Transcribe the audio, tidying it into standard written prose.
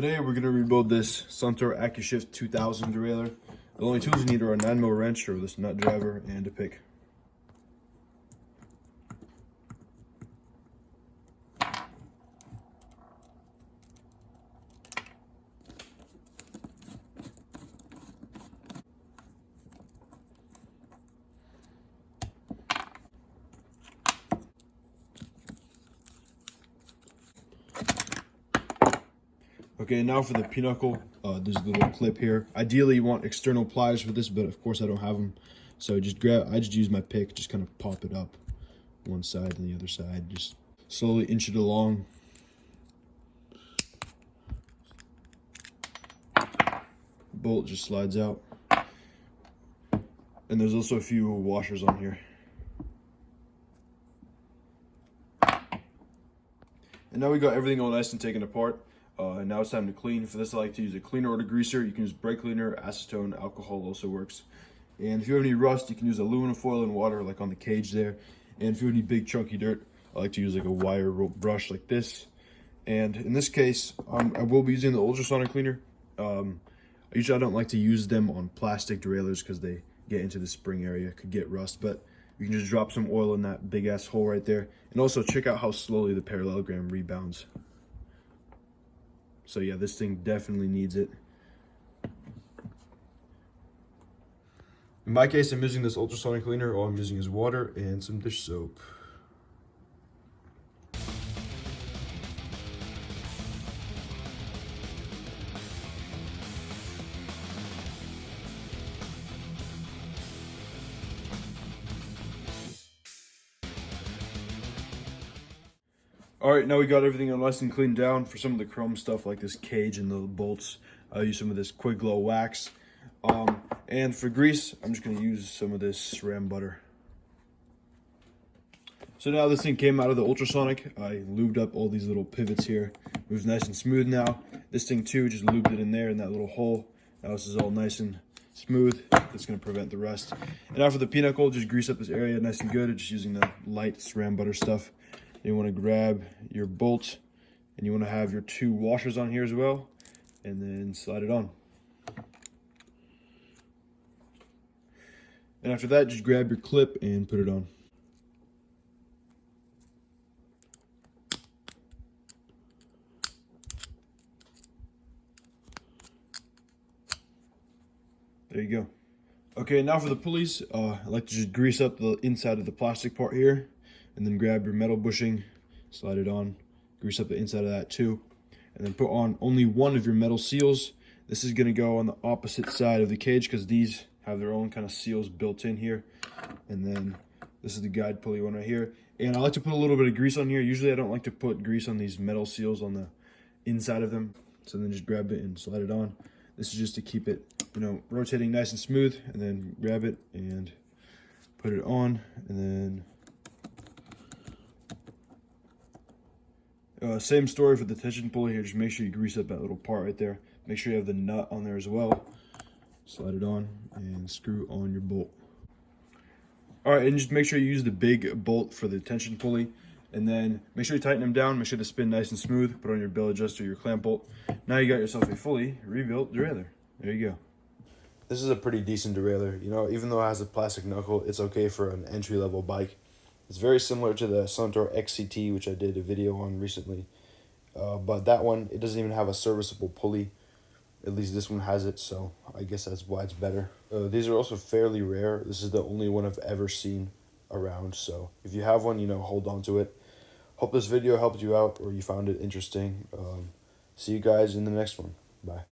Today we're going to rebuild this Suntour Accushift 2000 derailleur. The only tools you need are a 9mm wrench or this nut driver and a pick. Okay, now for the pinochle, there's a little clip here. Ideally, you want external pliers for this, but of course I don't have them. So I just use my pick, just kind of pop it up one side and the other side. Just slowly inch it along. Bolt just slides out. And there's also a few washers on here. And now we got everything all nice and taken apart. And now it's time to clean. For this, I like to use a cleaner or a degreaser. You can use brake cleaner, acetone, alcohol also works. And if you have any rust, you can use aluminum foil and water, like on the cage there. And if you have any big chunky dirt, I like to use like a wire rope brush like this. And in this case, I will be using the ultrasonic cleaner. Usually I don't like to use them on plastic derailleurs because they get into the spring area, could get rust. But you can just drop some oil in that big ass hole right there. And also check out how slowly the parallelogram rebounds. So yeah, this thing definitely needs it. In my case, I'm using this ultrasonic cleaner. All I'm using is water and some dish soap. All right, now we got everything nice and cleaned down. For some of the chrome stuff like this cage and the bolts, I'll use some of this Quick Glow wax. And for grease, I'm just gonna use some of this SRAM butter. So now this thing came out of the ultrasonic. I lubed up all these little pivots here. It was nice and smooth now. This thing too, just lubed it in there in that little hole. Now this is all nice and smooth. It's gonna prevent the rust. And now for the pinochle, just grease up this area nice and good. Just using the light SRAM butter stuff. You want to grab your bolt and you want to have your two washers on here as well, and then slide it on. And after that, just grab your clip and put it on. There you go. Okay, now for the pulleys, I like to just grease up the inside of the plastic part here. And then grab your metal bushing, slide it on, grease up the inside of that too, and then put on only one of your metal seals. This is going to go on the opposite side of the cage because these have their own kind of seals built in here. And then this is the guide pulley one right here. And I like to put a little bit of grease on here. Usually I don't like to put grease on these metal seals on the inside of them. So then just grab it and slide it on. This is just to keep it, rotating nice and smooth. And then grab it and put it on, and then same story for the tension pulley here. Just make sure you grease up that little part right there. Make sure you have the nut on there as well. Slide it on and screw on your bolt. All right, and just make sure you use the big bolt for the tension pulley. And then make sure you tighten them down. Make sure to spin nice and smooth. Put on your bell adjuster, your clamp bolt. Now you got yourself a fully rebuilt derailleur. There you go. This is a pretty decent derailleur. Even though it has a plastic knuckle, it's okay for an entry-level bike. It's very similar to the Suntour XCT, which I did a video on recently. But that one, it doesn't even have a serviceable pulley. At least this one has it, so I guess that's why it's better. These are also fairly rare. This is the only one I've ever seen around. So if you have one, hold on to it. Hope this video helped you out or you found it interesting. See you guys in the next one. Bye.